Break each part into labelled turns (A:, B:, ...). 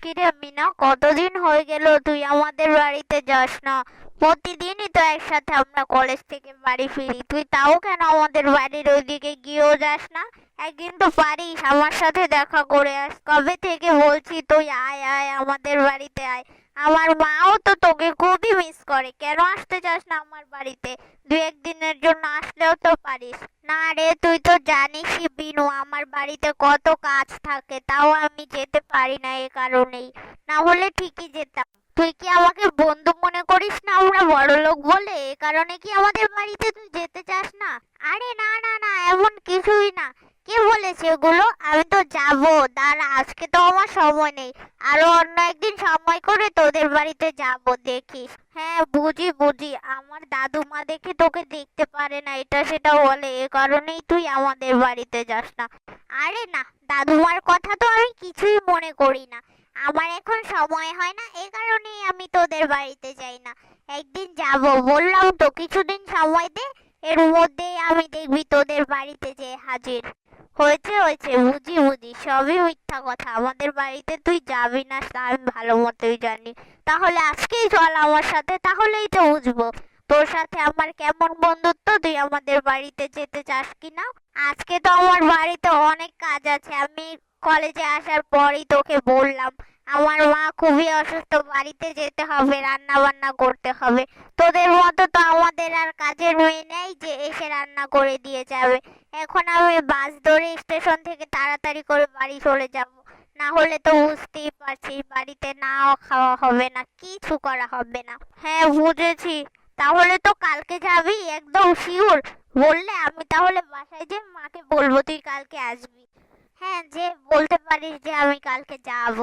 A: কিরে মিনা, কতদিন হয়ে গেল তুই আমাদের বাড়িতে যাস না। প্রতিদিনই তো একসাথে আমরা কলেজ থেকে বাড়ি ফিরি, তুই তাও কেন আমাদের বাড়ির ওইদিকে গিয়েও যাস না? একদিন তো পারিস আমার সাথে দেখা করে আস। কবে থেকে বলছি তুই আয় আয় আমাদের বাড়িতে আয়। আমার মাও তো তোকে খুবই মিস করে, কেন আসতে চাস না আমার বাড়িতে? দু একদিনের জন্য আসলেও তো পারিস। না রে, তুই তো জানিসই বিনু, আমার বাড়িতে কত কাজ থাকে, তাও আমি যেতে পারি না এ কারণেই। না হলে ঠিকই যেতাম। তুই কি আমাকে বন্ধু মনে করিস না আমরা বড়লোক বলে, এ কারণে কি আমাদের বাড়িতে তুই যেতে চাস না? আরে না না না, এমন কিছুই না। কে বলেছে এগুলো? আমি তো যাবো, দাঁড়া, আজকে তো আমার সময় নেই। আরো অন্য একদিন সময় করে তোদের বাড়িতে যাব, দেখিস। হ্যাঁ বুঝি বুঝি, আমার দাদুমা দেখে তোকে দেখতে পারে না, এটা সেটা বলে, এ কারণেই তুই আমাদের বাড়িতে যাস না। আরে না, দাদুমার কথা তো আমি কিছুই মনে করি না। আমার এখন সময় হয় না, এ কারণেই আমি তোদের বাড়িতে যাই না। একদিন যাব, বললাম তো, কিছুদিন সময় দে। এর মধ্যেই আমি দেখবি তোদের বাড়িতে যেয়ে হাজির। হয়েছে হয়েছে, বুঝি বুঝি, সবই মিথ্যা কথা। আমাদের বাড়িতে তুই যাবি না তা আমি ভালো মতোই জানি। তাহলে আজকেই চল আমার সাথে, তাহলেই তো বুঝবো তোর সাথে আমার কেমন বন্ধুত্ব, তুই আমাদের বাড়িতে যেতে চাস কি না। আজকে তো আমার বাড়িতে অনেক কাজ আছে, আমি কলেজে আসার পরেই তোকে বললাম। আমার মা খুবই অসুস্থ, বাড়িতে যেতে হবে, রান্না বান্না করতে হবে। তোদের মতো তো আমাদের আর কাজের মেয়ে নেই যে এসে রান্না করে দিয়ে যাবে। এখন আমি বাস ধরে স্টেশন থেকে তাড়াতাড়ি করে বাড়ি চলে যাব। না হলে তো বুঝতেই পারছিস, বাড়িতে নাও খাওয়া হবে না, কিছু করা হবে না। হ্যাঁ বুঝেছি। তাহলে তো কালকে যাবি একদম শিওর? বললে আমি তাহলে বাসায় যে মাকে বলবো তুই কালকে আসবি। হ্যাঁ, যে বলতে পারিস যে আমি কালকে যাব।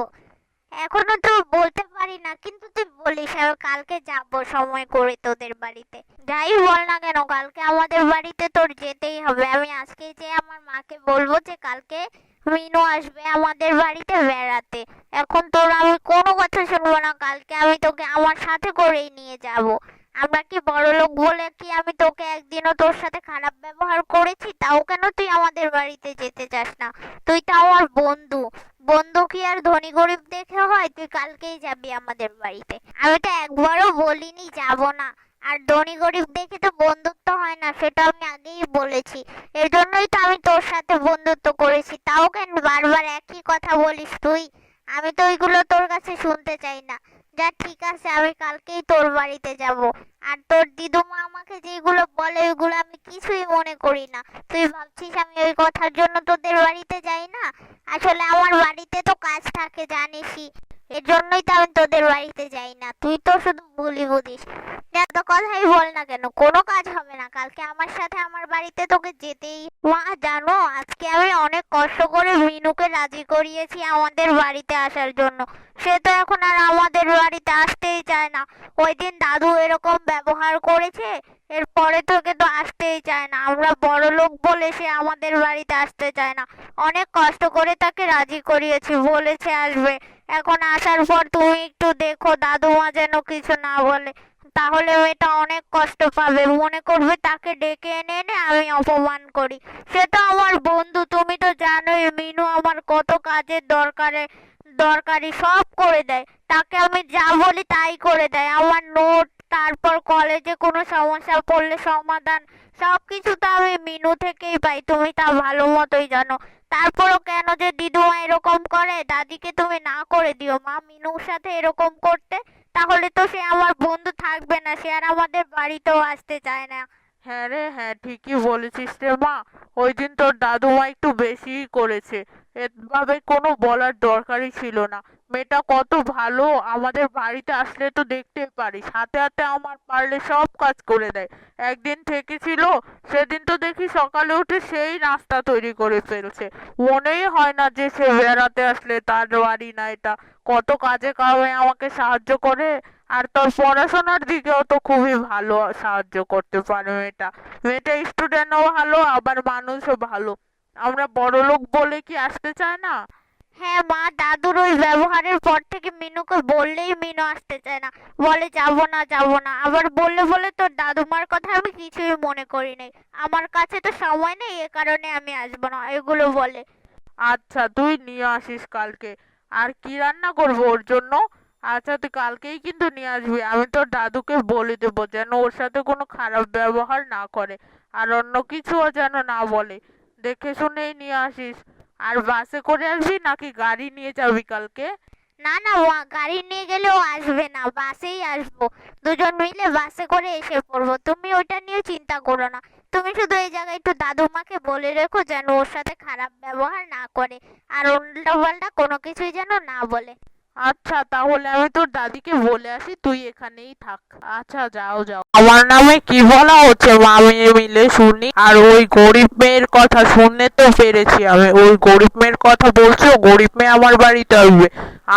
A: এখনো তো বলতে পারি না, কিন্তু তুই বলিস আমি কালকে যাব সময় করে তোদের বাড়িতে। যাই বল না কেন, কালকে আমাদের বাড়িতে তোর যেতেই হবে। আমি আজকে যে আমার মাকে বলবো যে কালকে মিনু আসবে আমাদের বাড়িতে বেড়াতে। এখন তোর আমি কোনো কথা শুনবো না, কালকে আমি তোকে আমার সাথে করেই নিয়ে যাব। আমরা কি বড়লোক বলে কি আমি তোকে একদিনও তোর সাথে খারাপ ব্যবহার করেছি? তাও কেন তুই আমাদের বাড়িতে যেতে চাস না? তুই তো আমার বন্ধু। বন্ধু কি আর ধনী গরিব দেখে হয়? তুই কালকেই যাবি আমাদের বাড়িতে। আমি তো একবারও বলিনি যাব না। আর ধনী গরিব দেখে তো বন্ধুত্ব হয় না, সেটা আমি আগেই বলেছি। এর জন্যই তো আমি তোর সাথে বন্ধুত্ব করেছি। তাও কেন বারবার একই কথা বলিস তুই? আমি তো ওইগুলো তোর কাছে শুনতে চাই না। যা, ঠিক আছে, আমি কালকেই তোর বাড়িতে যাব। আর তোর দিদুমা আমাকে যেগুলো বলে ওইগুলো আমি কিছুই মনে করি না। তুই ভাবছিস আমি ওই কথার জন্য তোদের বাড়িতে যাই না? আসলে আমার বাড়িতে তো কাজ থাকে জানিসই, এর জন্যই তো আমি তোদের বাড়িতে যাই না। তুই তো শুধু বলি বুঝিস। যত কথাই বল না কেন, কোনো কাজ হবে না, কালকে আমার সাথে আমার বাড়িতে তোকে যেতেই। মা জানো, আজকে আমি অনেক কষ্ট করে মিনুকে রাজি করিয়েছি আমাদের বাড়িতে আসার জন্য। সে তো এখন আর আমাদের বাড়িতে আসতেই চায় না। ওই দিন দাদু এরকম ব্যবহার করেছে, এরপরে তোকে তো আসতেই চায় না। আমরা বড় লোক বলে সে আমাদের বাড়িতে আসতে চায় না। অনেক কষ্ট করে তাকে রাজি করিয়েছি, বলেছে আসবে। এখন আসার পর তুমি একটু দেখো দাদুমা যেন কিছু না বলে, তাহলে মেয়েটা অনেক কষ্ট পাবে, মনে করবে তাকে ডেকে এনে এনে আমি অপমান করি। সে তো আমার বন্ধু, তুমি তো জানোই মিনু আমার কত কাজের দরকারি সব করে দেয়। তাকে আমি যা বলি তাই করে দেয়, আমার নোট, তারপর কলেজে কোনো সমস্যা পড়লে সমাধান, সবকিছু তো আমি মিনু থেকেই পাই, তুমি তা ভালো মতোই জানো। তারপরও কেন যে দিদুমা এরকম করে, দাদিকে তুমি না করে দিও মা মিনুর সাথে এরকম করতে। তাহলে তো সে আমার বন্ধু থাকবে না, সে আর আমাদের বাড়িতেও আসতে চায় না।
B: হ্যাঁ রে, হ্যাঁ ঠিকই বলেছিস রে মা। ওই দিন তোর দাদুমা একটু বেশিই করেছে। এভাবে কোনো বলার দরকারই ছিল না। মেয়েটা কত ভালো, আমাদের বাড়িতে আসলে তো দেখতে পারিস, হাতে হাতে আমার পারলে সব কাজ করে দেয়। একদিন থেকেছিল, সেদিন তো দেখি সকালে উঠে সেই নাস্তা তৈরি করে ফেলছে। মনেই হয় না যে সে বেড়াতে আসলে তার বাড়ি না এটা। কত কাজে কামে আমাকে সাহায্য করে। আর তোর পড়াশোনার দিকেও তো খুবই ভালো সাহায্য করতে পারে মেয়েটা। মেয়েটা স্টুডেন্টও ভালো, আবার মানুষও ভালো। আমরা বড়লোক বলে কি আসতে চায় না?
A: হ্যাঁ মা, দাদুর ওই ব্যবহারের পর থেকে মিনুকে বললেই মিনু আসতে চায় না, বলে যাব না যাব না। আবার বললে বলে তোর দাদুমার কথা আমি কিছুই মনে করি নাই, আমার কাছে তো সময় নেই, এ কারণে আমি আসবো না, এগুলো বলে।
B: আচ্ছা, তুই নিয়ে আসিস কালকে। আর কি রান্না করবো ওর জন্য? আচ্ছা তুই কালকেই কিন্তু নিয়ে আসবি, আমি তোর দাদুকে বলে দেবো যেন ওর সাথে কোনো খারাপ ব্যবহার না করে, আর অন্য কিছুও যেন না বলে। দেখে শুনেই নিয়ে আসিস। আর বাসে করে আসবি নাকি গাড়ি নিয়ে যাবি কালকে?
A: না না, গাড়ি নিয়ে গেলেও আসবে না, বাসেই আসবো। দুজন মিলে বাসে করে এসে পড়বো, তুমি ওইটা নিয়ে চিন্তা করো না। তুমি শুধু এই জায়গায় একটু দাদুমাকে বলে রেখো যেন ওর সাথে খারাপ ব্যবহার না করে, আর উল্টা পাল্টা কোনো কিছুই যেন না বলে।
B: আচ্ছা তাহলে আমি তোর দাদিকে বলে আসি, তুই এখানেই থাক। আচ্ছা যাও যাও। আমার নামে কি বলা হচ্ছে মা মেয়ে মিলে শুনি? আর ওই গরিব মেয়ের কথা শুনতে তো পেরেছি আমি, ওই গরিব মেয়ের কথা বলছো, গরিব মেয়ে আমার বাড়িতে আসবে?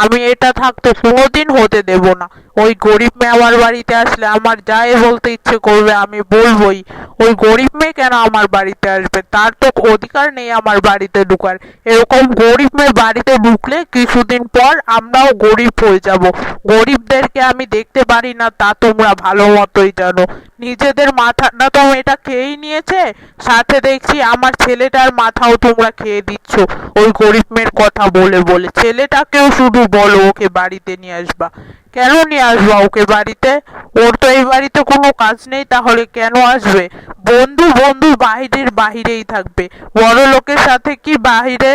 B: আমি এটা থাকতে কোনোদিন হতে দেব না। ওই গরিব মেয়ে আমার বাড়িতে আসলে আমার যাই বলতে ইচ্ছে করবে আমি বলবোই। ওই গরিব মেয়ে কেন আমার বাড়িতে আসবে? তার তো অধিকার নেই আমার বাড়িতে ঢুকার। এরকম গরিব মেয়ে বাড়িতে ঢুকলে কিছুদিন পর আমরাও গরিব হয়ে যাব। গরিবদেরকে আমি দেখতে পারি না তা তোমরা ভালো মতোই জানো। নিজেদের মাথাটা তো এটা খেয়েই নিয়েছে, সাথে দেখছি আমার ছেলেটার মাথাও তোমরা খেয়ে দিচ্ছ ওই গরিব মেয়ের কথা বলে বলে। ছেলেটাকেও শুধু বলো ওকে বাড়িতে নিয়ে আসবা। কেন নিয়ে আসবা ওকে বাড়িতে? ওর তো এই বাড়িতে কোনো কাজ নেই, তাহলে কেন আসবে? বন্ধু বন্ধু বাহিরের বাহিরেই থাকবে। বড় লোকের সাথে কি বাহিরে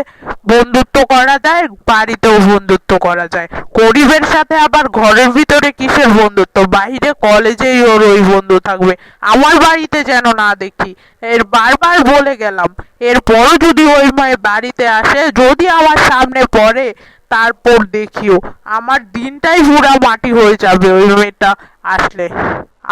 B: বন্ধুত্ব করা যায়? বাড়িতেও বন্ধুত্ব করা যায়। গরিবের সাথে আবার ঘরের ভিতরে কিসের বন্ধুত্ব? বাহিরে কলেজেই ওর ওই বন্ধু থাকবে, আমার বাড়িতে যেন না দেখি। এর বারবার বলে গেলাম, এরপরও যদি ওই মেয়ে বাড়িতে আসে, যদি আমার সামনে পড়ে, তারপর দেখিও আমার দিনটাই পুরা মাটি হয়ে যাবে ওই মেয়েটা আসলে।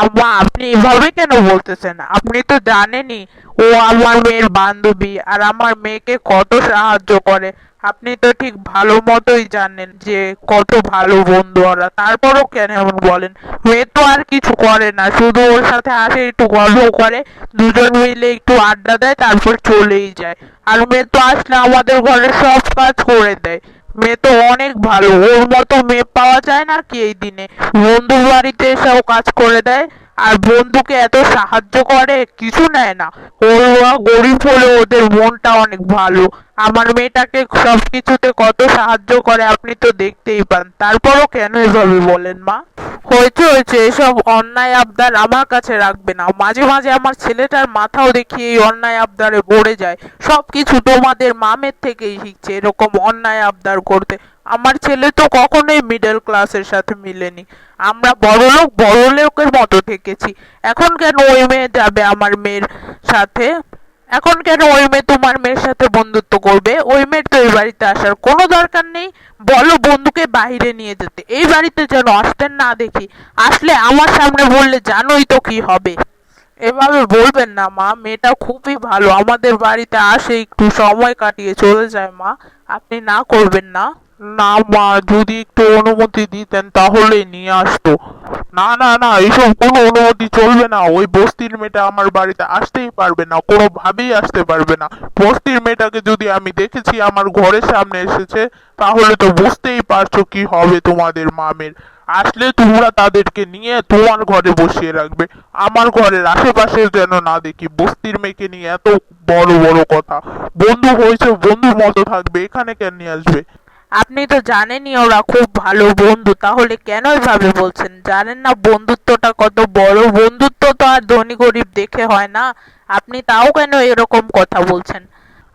B: আম্মা আপনি এভাবে কেন বলতেছেন? আপনি তো জানেনই ও আমার মেয়ের বান্ধবী আর আমার মেয়েকে কত সাহায্য করে। আপনি তো ঠিক ভালো মতোই জানেন যে কত ভালো বন্ধু ওরা, তারপরও কেন এমন বলেন? মেয়ে তো আর কিছু করে না, শুধু ওর সাথে আসে, একটু গল্প করে, দুজন মিলে একটু আড্ডা দেয়, তারপর চলেই যায়। আর মেয়ে তো আসলে আমাদের ঘরে সব কাজ করে দেয়। মেয়ে তো অনেক ভালো, ওর মতো মেয়ে পাওয়া যায় না কি এই দিনে? বন্ধুর বাড়িতে এসেও কাজ করে দেয়, আর বন্ধুকে এত সাহায্য করে, কিছু নেয় না। ওরা গরিব হলে ওদের মনটা অনেক ভালো। আমার মেয়েটাকে সবকিছুতে কত সাহায্য করে আপনি তো দেখতেই পান, তারপরও কেন এভাবে বলেন মা? হয়েছে হয়েছে, এসব অন্যায় আবদার আমার কাছে রাখবে না। মাঝে মাঝে আমার ছেলেটার মাথাও দেখি এই অন্যায় আবদারে ভরে যায়। সবকিছু তোমাদের মামের থেকেই শিখছে এরকম অন্যায় আবদার করতে। আমার ছেলে তো কখনোই মিডল ক্লাসের সাথে মিলেনি। আমরা বড় লোকের মতো থেকেছি। এখন কেন ওই মেয়ে যাবে আমার মেয়ের সাথে? এখন কেন ওই মেয়ে তোমার মেয়ের সাথে বন্ধুত্ব করবে? ওই মেয়ের তো এই বাড়িতে আসার কোনো দরকার নেই। বলো বন্ধুকে বাইরে নিয়ে যেতে, এই বাড়িতে যেন আসতেন না দেখি। আসলে আমার সামনে বললে জানোই তো কি হবে। এভাবে বলবেন না মা, মেয়েটা খুবই ভালো, আমাদের বাড়িতে আসে, একটু সময় কাটিয়ে চলে যায় মা। আপনি না করবেন না? না মা, যদি একটু অনুমতি দিতেন তাহলেই নিয়ে আসতো। না না না, এসব কোনো অনুমতি চলবে না। ওই বস্তির মেয়েটা আমার বাড়িতে আসতেই পারবে না, কোনোভাবেই আসতে পারবে না। বস্তির মেয়েটাকে যদি আমি দেখেছি আমার ঘরের সামনে এসেছে, তাহলে তো বুঝতেই পারছো কি হবে তোমাদের মামের। আসলে তোমরা তাদেরকে নিয়ে তোমার ঘরে বসিয়ে রাখবে, আমার ঘরের আশেপাশে যেন না দেখি। বস্তির মেয়েকে নিয়ে এত বড় বড় কথা। বন্ধু হয়েছে, বন্ধুর মতো থাকবে, এখানে কেন নিয়ে আসবে? আপনি তো জানেনই ওরা খুব ভালো বন্ধু, তাহলে কেন এভাবে বলছেন? জানেন না বন্ধুত্বটা কত বড়? বন্ধুত্ব তো আর ধনী গরিব দেখে হয় না। আপনি তাও কেন এরকম কথা বলছেন?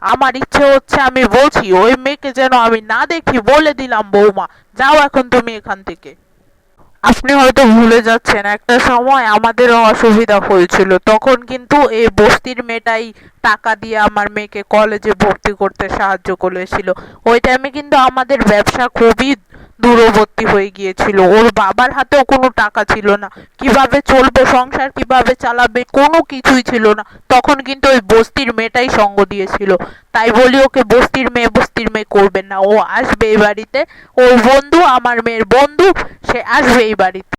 B: আমার ইচ্ছে হচ্ছে, আমি বলছি ওই মেয়েকে যেন আমি না দেখি, বলে দিলাম বৌমা। যাও এখন তুমি এখান থেকে। আপনি হয়তো ভুলে যাচ্ছেন, একটা সময় আমাদেরও অসুবিধা হয়েছিল, তখন কিন্তু এই বস্তির মেয়েটাই টাকা দিয়ে আমার মেয়েকে কলেজে ভর্তি করতে সাহায্য করেছিল। ওই টাইমে কিন্তু আমাদের ব্যবসা খুবই দূরবর্তী হয়ে গিয়েছিল, ওর বাবার হাতেও কোনো টাকা ছিল না। কিভাবে চলবে সংসার, কিভাবে চালাবে, কোনো কিছুই ছিল না। তখন কিন্তু ওই বস্তির মেয়েটাই সঙ্গ দিয়েছিল। তাই বলি ওকে বস্তির মেয়ে করবেন না। ও আসবে এই বাড়িতে, ওর বন্ধু আমার মেয়ের বন্ধু, সে আসবে এই বাড়িতে।